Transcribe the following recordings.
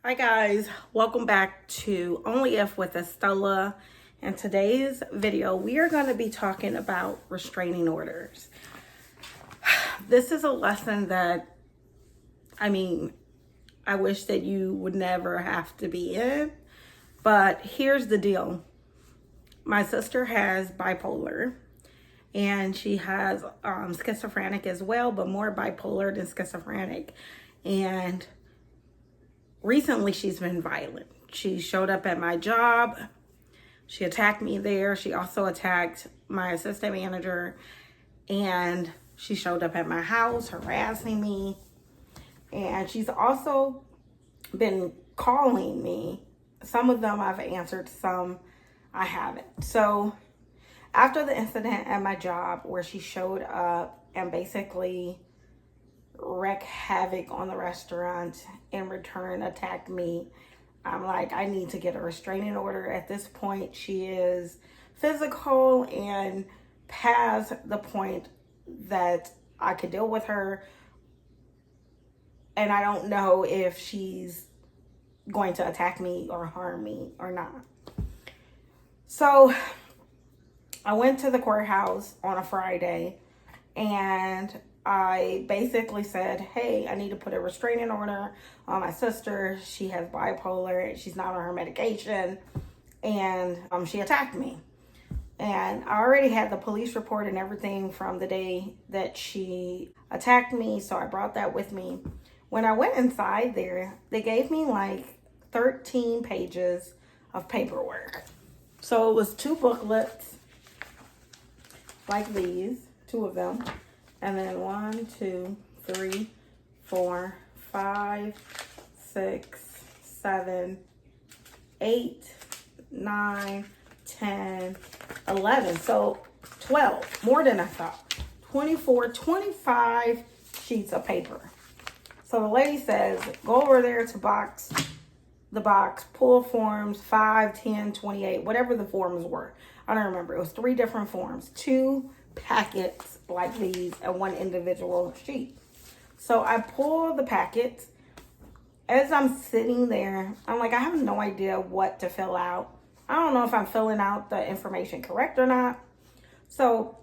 Hi guys, welcome back to Only If with Estella. In today's video, we are going to be talking about restraining orders. This is a lesson that, I wish that you would never have to be in, but here's the deal. My sister has bipolar and she has schizophrenic as well, but more bipolar than schizophrenic. And recently, she's been violent. She showed up at my job. She attacked me there. She also attacked my assistant manager. And she showed up at my house, harassing me. And she's also been calling me. Some of them I've answered, some I haven't. So after the incident at my job where she showed up and basically wreak havoc on the restaurant, in return attacked me, I'm like, I need to get a restraining order. At this point, she is physical and past the point that I could deal with her, and I don't know if she's going to attack me or harm me or not. So I went to the courthouse on a Friday and I basically said, hey, I need to put a restraining order on my sister. She has bipolar. She's not on her medication. And she attacked me. And I already had the police report and everything from the day that she attacked me. So I brought that with me. When I went inside there, they gave me like 13 pages of paperwork. So it was 2 booklets like these, 2 of them. And then 1, 2, 3, 4, 5, 6, 7, 8, 9, 10, 11. So 12, more than I thought. 24, 25 sheets of paper. So the lady says, go over there to the box, pull forms 5, 10, 28, whatever the forms were. I don't remember. It was 3 different forms, 2 packets like these and 1 individual sheet. So I pull the packets. As I'm sitting there, I'm like, I have no idea what to fill out. I don't know if I'm filling out the information correct or not. So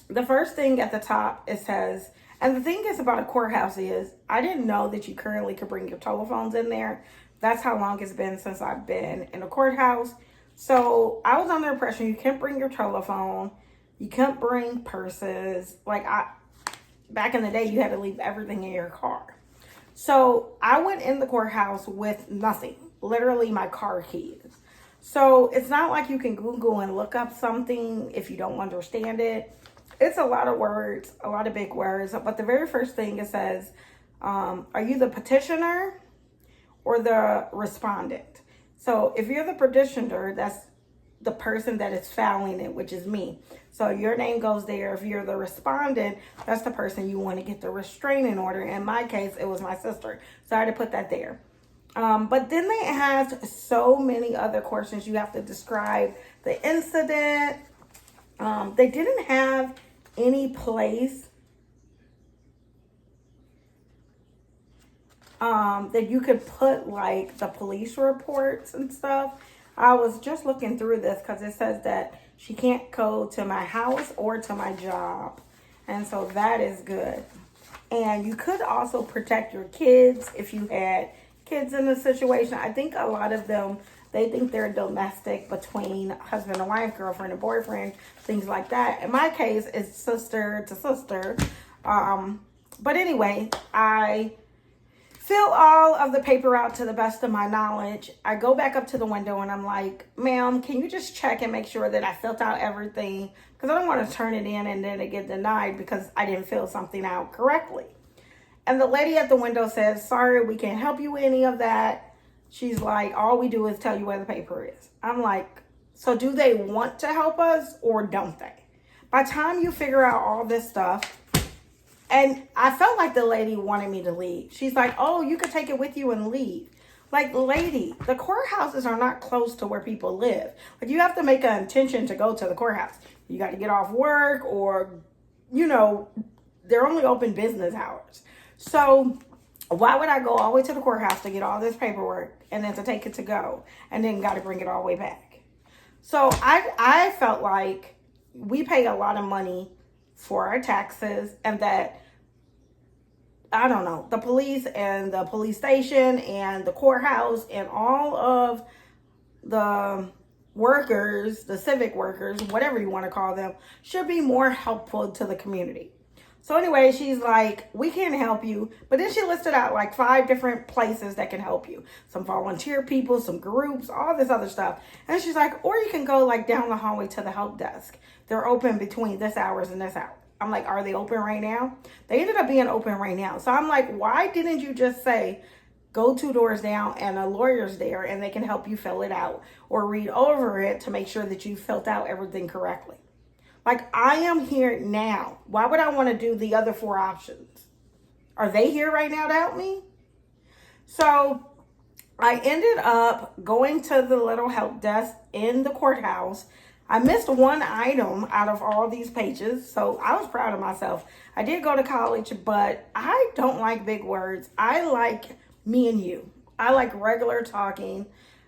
the first thing at the top, it says, and the thing is about a courthouse is, I didn't know that you currently could bring your telephones in there. That's how long it's been since I've been in a courthouse. So I was under the impression you can't bring your telephone. You can't bring purses. Back in the day, you had to leave everything in your car. So I went in the courthouse with nothing, literally my car keys. So it's not like you can Google and look up something if you don't understand it. It's a lot of words, a lot of big words. But the very first thing it says, are you the petitioner or the respondent? So if you're the petitioner, that's the person that is filing it, which is me. So your name goes there. If you're the respondent, that's the person you want to get the restraining order. In my case, it was my sister. So I had to put that there. But then they asked so many other questions. You have to describe the incident. They didn't have any place that you could put like the police reports and stuff. I was just looking through this because it says that she can't go to my house or to my job. And so that is good. And you could also protect your kids if you had kids in the situation. I think a lot of them, they think they're domestic between husband and wife, girlfriend and boyfriend, things like that. In my case, it's sister to sister. But anyway, I fill all of the paper out to the best of my knowledge. I go back up to the window and I'm like, ma'am, can you just check and make sure that I filled out everything? Because I don't want to turn it in and then it get denied because I didn't fill something out correctly. And the lady at the window says, sorry, we can't help you with any of that. She's like, all we do is tell you where the paper is. I'm like, so do they want to help us or don't they? By the time you figure out all this stuff, and I felt like the lady wanted me to leave. She's like, oh, you could take it with you and leave. Like, lady, the courthouses are not close to where people live. Like, you have to make an intention to go to the courthouse. You got to get off work or, they're only open business hours. So Why would I go all the way to the courthouse to get all this paperwork and then to take it to go and then got to bring it all the way back? So I felt like we pay a lot of money for our taxes, and that, I don't know, the police and the police station and the courthouse and all of the workers, the civic workers, whatever you want to call them, should be more helpful to the community. So anyway, she's like, we can't help you. But then she listed out like 5 different places that can help you. Some volunteer people, some groups, all this other stuff. And she's like, or you can go like down the hallway to the help desk. They're open between this hours and this hour. I'm like, are they open right now? They ended up being open right now. So I'm like, why didn't you just say, go 2 doors down and a lawyer's there and they can help you fill it out or read over it to make sure that you filled out everything correctly? Like, I am here now. Why would I want to do the other 4 options? Are they here right now to help me? So I ended up going to the little help desk in the courthouse. I missed one item out of all these pages, so I was proud of myself. I did go to college, but I don't like big words. I like me and you. I like regular talking.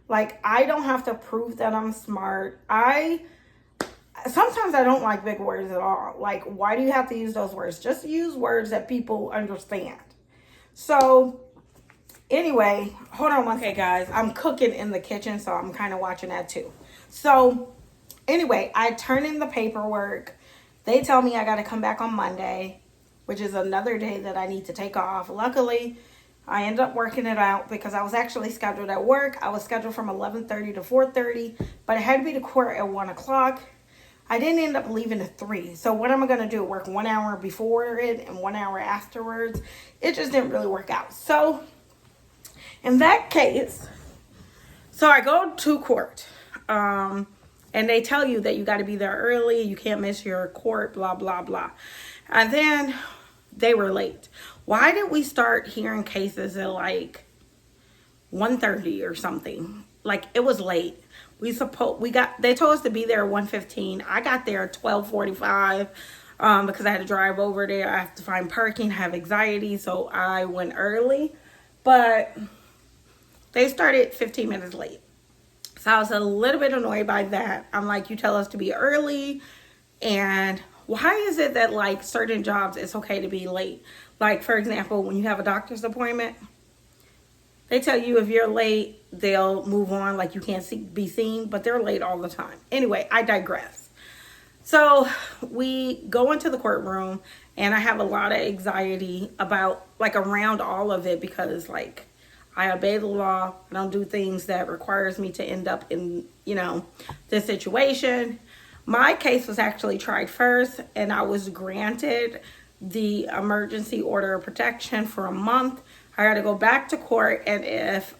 Like, I don't have to prove that I'm smart. Sometimes I don't like big words at all. Like, why do you have to use those words? Just use words that people understand. So anyway, hold on one second, guys. I'm cooking in the kitchen, so I'm kind of watching that too. So anyway, I turn in the paperwork. They tell me I got to come back on Monday, which is another day that I need to take off. Luckily, I ended up working it out because I was actually scheduled at work. I was scheduled from 11:30 to 4:30, but I had to be to court at 1 o'clock. I didn't end up leaving at 3. So what am I going to do? Work 1 hour before it and 1 hour afterwards? It just didn't really work out. So in that case, so I go to court. And they tell you that you got to be there early. You can't miss your court, blah, blah, blah. And then they were late. Why did we start hearing cases at like 1:30 or something? Like, it was late. They told us to be there at 1:15. I got there at 12:45 because I had to drive over there. I have to find parking, have anxiety, so I went early. But they started 15 minutes late. So I was a little bit annoyed by that. I'm like, you tell us to be early, and why is it that like certain jobs it's okay to be late? Like, for example, when you have a doctor's appointment, they tell you if you're late, they'll move on, like you can't be seen, but they're late all the time. Anyway, I digress. So we go into the courtroom, and I have a lot of anxiety about, like, around all of it because, like, I obey the law. I don't do things that requires me to end up in, this situation. My case was actually tried first, and I was granted the emergency order of protection for a month. I got to go back to court and if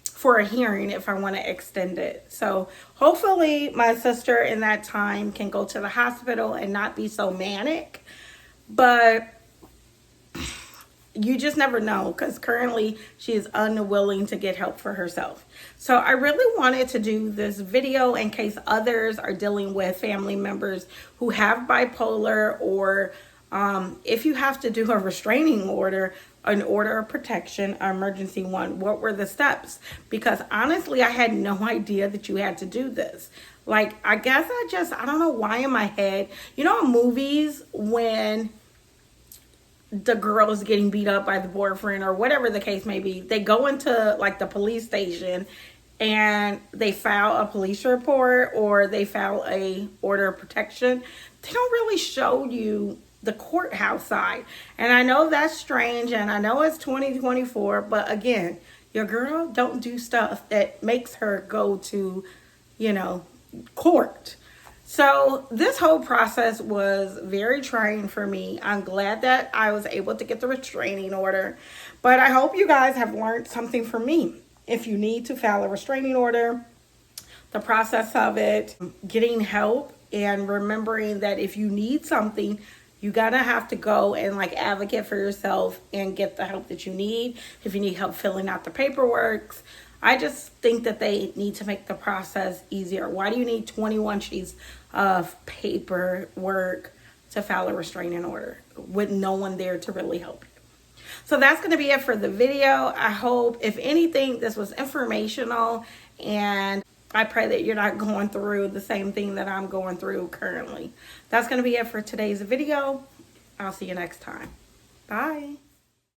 for a hearing if I want to extend it. So hopefully my sister in that time can go to the hospital and not be so manic. But you just never know, because currently she is unwilling to get help for herself. So I really wanted to do this video in case others are dealing with family members who have bipolar, or if you have to do a restraining order, an order of protection, an emergency one, what were the steps? Because honestly, I had no idea that you had to do this. Like, I guess I don't know why in my head, in movies when the girl is getting beat up by the boyfriend or whatever the case may be, they go into like the police station and they file a police report or they file a order of protection. They don't really show you the courthouse side. And I know that's strange, and I know it's 2024, but again, your girl don't do stuff that makes her go to, court. So this whole process was very trying for me. I'm glad that I was able to get the restraining order, but I hope you guys have learned something from me. If you need to file a restraining order, the process of it, getting help, and remembering that if you need something, you gotta have to go and like advocate for yourself and get the help that you need. If you need help filling out the paperwork, I just think that they need to make the process easier. Why do you need 21 sheets of paperwork to file a restraining order with no one there to really help you? So that's going to be it for the video. I hope, if anything, this was informational, and I pray that you're not going through the same thing that I'm going through currently. That's going to be it for today's video. I'll see you next time. Bye.